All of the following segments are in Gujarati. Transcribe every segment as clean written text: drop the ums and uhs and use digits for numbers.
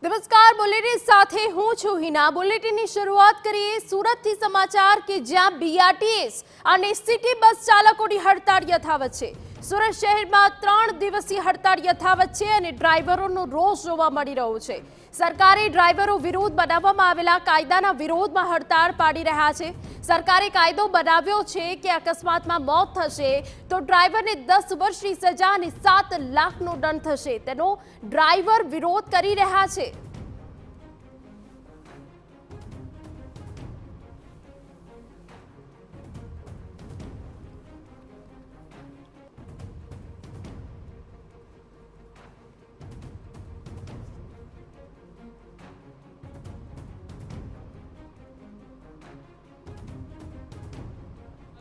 નમસ્કાર, બુલેટિન સાથે હું છું હિના। બુલેટિનની શરૂઆત કરીએ સુરતથી સમાચાર કે જ્યાં બીઆરટીએસ અને સિટી બસ ચાલકોની હડતાળ યથાવત છે। સુરત શહેરમાં 3 દિવસીય હડતાળ યથાવત છે અને ડ્રાઈવરોનો રોષ જોવા મળી રહ્યો છે। સરકારે ડ્રાઈવરો વિરુદ્ધ બનાવવામાં આવેલા કાયદાના વિરોધમાં હડતાળ પાડી રહ્યા છે। સરકારે કાયદો બનાવ્યો છે કે અકસ્માતમાં મોત થશે તો ડ્રાઈવરને 10 વર્ષની સજા અને 7 લાખનો દંડ થશે। તેનો ડ્રાઈવર વિરોધ કરી રહ્યા છે।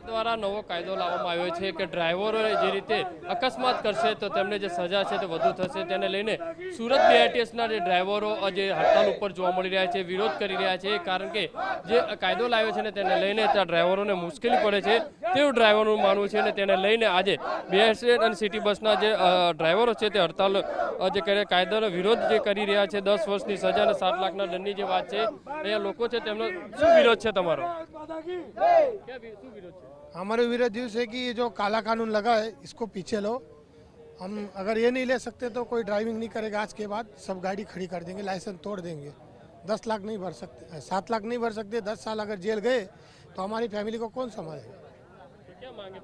દ્વારા નવો કાયદો લાવવામાં આવ્યો છે કે ડ્રાઈવરોને જે રીતે અકસ્માત કરશે તો તેમને જે સજા છે તે વધુ થશે। તેને લઈને સુરત બીઆરટીએસના જે ડ્રાઈવરો જે હડતાલ ઉપર જોવા મળી રહ્યા છે, વિરોધ કરી રહ્યા છે, કારણ કે જે કાયદો લાવ્યો છે ને તેને લઈને ત્યાં ડ્રાઈવરોને મુશ્કેલી પડે છે તેવું ડ્રાઈવરોનું માનવું છે। અને તેને લઈને આજે બીઆરટીએસ અને સિટી બસના જે ડ્રાઈવરો છે તે હડતાલ જે કાયદાનો વિરોધ જે કરી રહ્યા છે। 10 વર્ષની સજા અને 7 લાખના દંડની જે વાત છે, અહીંયા લોકો છે તેમનો શું વિરોધ છે તમારો? શું વિરોધ છે? हमारे विरोध ये है कि ये जो काला कानून लगा है इसको पीछे लो। हम अगर ये नहीं ले सकते तो कोई ड्राइविंग नहीं करेगा। आज के बाद सब गाड़ी खड़ी कर देंगे, लाइसेंस तोड़ देंगे। 10 लाख नहीं भर सकते, 7 लाख नहीं भर सकते। 10 साल अगर जेल गए तो हमारी फैमिली को कौन संभालेगा? क्या मांगे?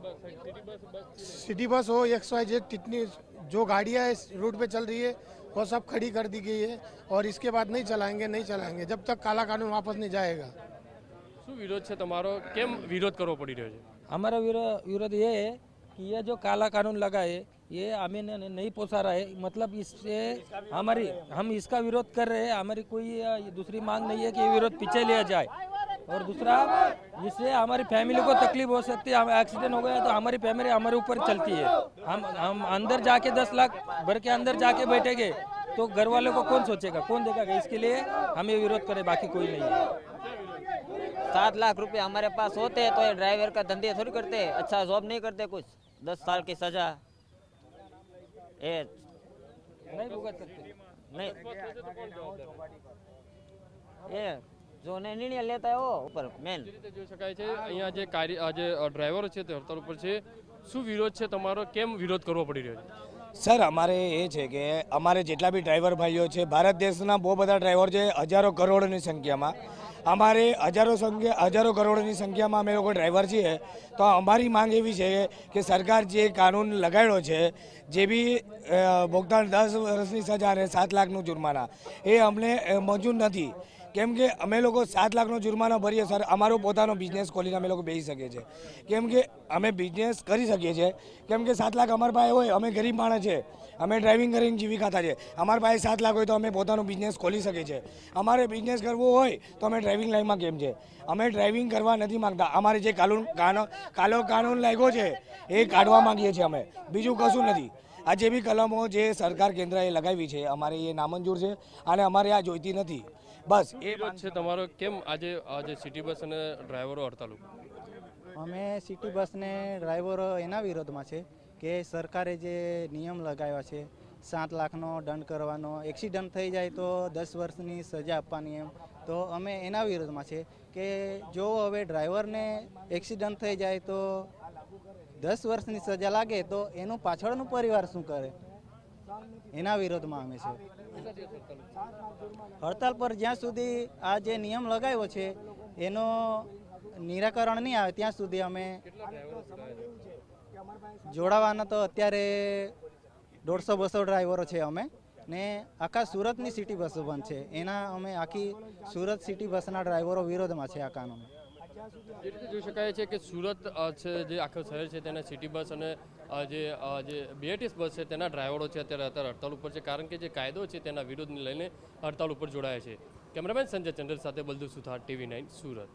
सिटी बस हो, XYZ, जितनी जो गाड़ियाँ इस रूट पे चल रही है वो सब खड़ी कर दी गई है और इसके बाद नहीं चलाएंगे जब तक काला कानून वापस नहीं जाएगा। શું વિરોધ છે તમારો? કેમ વિરોધ કરવો પડી રહ્યો છે? हमारा विरोध ये है कि ये जो काला कानून लगा है ये हमें नहीं पोसा रहा है। मतलब इससे हम इसका विरोध कर रहे हैं। हमारी कोई दूसरी मांग नहीं है कि ये विरोध पीछे लिया जाए। और दूसरा, इससे हमारी फैमिली को तकलीफ हो सकती है। हमें एक्सीडेंट हो गया तो हमारी फैमिली हमारे ऊपर चलती है। हम अंदर जाके 10 लाख भर के अंदर जाके बैठेंगे तो घर वालों को कौन सोचेगा, कौन देखेगा? इसके लिए हम ये विरोध करें, बाकी कोई नहीं है। 7 लाख रुपए हमारे पास होते तो ये ड्राइवर का धंधे थोड़ी करते, अच्छा जॉब नहीं करते। कुछ 10 साल की सजा ये नहीं भुगत सकते। नहीं, ये जो निर्णय लेता है वो ऊपर मेन જોઈ શકાય છે અહીંયા જે ડ્રાઈવરો છે તે હડતાલ ઉપર છે। શું વિરોધ છે તમારો? કેમ વિરોધ કરવો પડી રહ્યો છે? સર, અમારે એ છે કે અમારે જેટલા બી ડ્રાઈવર ભાઈઓ છે, ભારત દેશના બહુ બધા ડ્રાઈવર છે, હજારો કરોડોની સંખ્યામાં। અમારે હજારો કરોડોની સંખ્યામાં અમે લોકો ડ્રાઈવર છીએ। તો અમારી માંગ એવી છે કે સરકાર જે કાનૂન લગાડ્યો છે, જે બી ભોગતાન 10 વર્ષની સજા અને 7 લાખનું જુર્માના, એ અમને મંજૂર નથી। કેમ કે અમે લોકો 7 લાખનો જુર્માનો ભરીએ સર, અમારો પોતાનો બિઝનેસ ખોલીને અમે લોકો બેસી શકીએ છીએ। કેમ કે અમે બિઝનેસ કરી શકીએ છીએ। કેમ કે 7 લાખ અમારા પાસે હોય, અમે ગરીબ માણસ છે, અમે ડ્રાઇવિંગ કરીને જીવી ખાતા છે। અમારા પાસે 7 લાખ હોય તો અમે પોતાનો બિઝનેસ ખોલી શકીએ છીએ। અમારે બિઝનેસ કરવો હોય તો અમે ડ્રાઇવિંગ લાઈનમાં કેમ છે, અમે ડ્રાઇવિંગ કરવા નથી માગતા। અમારે જે કાલો કાનૂન લાગ્યો છે એ કાઢવા માંગીએ છીએ અમે, બીજું કશું નથી। આ જે બી કલમો જે સરકાર કેન્દ્રએ લગાવી છે અમારે એ નામંજૂર છે અને અમારે આ જોઈતી નથી। બસ એ વિરોધ છે તમારો? કેમ આજે સિટી બસ અને ડ્રાઈવરો હડતાલ ઉપર? અમે સિટી બસને ડ્રાઈવરો એના વિરોધમાં છે કે સરકારે જે નિયમ લગાવ્યા છે 7 લાખનો દંડ કરવાનો, એક્સિડન્ટ થઈ જાય તો 10 વર્ષની સજા આપવાની, એમ તો અમે એના વિરોધમાં છે કે જો હવે ડ્રાઈવરને એક્સિડન્ટ થઈ જાય તો 10 વર્ષની સજા લાગે તો એનું પાછળનું પરિવાર શું કરે, એના વિરોધમાં અમે છે। હડતાલ પર જ્યાં સુધી આ જે નિયમ લગાવ્યો છે એનો નિરાકરણ નહીં આવે ત્યાં સુધી અમે જોડાવાના। તો અત્યારે 150-200 ડ્રાઈવરો છે અમે, ને આખા સુરતની સિટી બસો બંધ છે, એના અમે આખી સુરત સિટી બસના ડ્રાઈવરો વિરોધમાં છે આ કાનૂન। જે રીતે જોઈ શકાય છે કે સુરત છે જે આખું શહેર છે તેના સિટી બસ અને જે બીઆરટીએસ બસ છે તેના ડ્રાઈવરો છે અત્યારે હડતાલ ઉપર છે, કારણ કે જે કાયદો છે તેના વિરોધને લઈને હડતાલ ઉપર જોડાયા છે। કેમેરામેન સંજય ચંદ્ર સાથે બલદુ સુથાર, TV9 સુરત।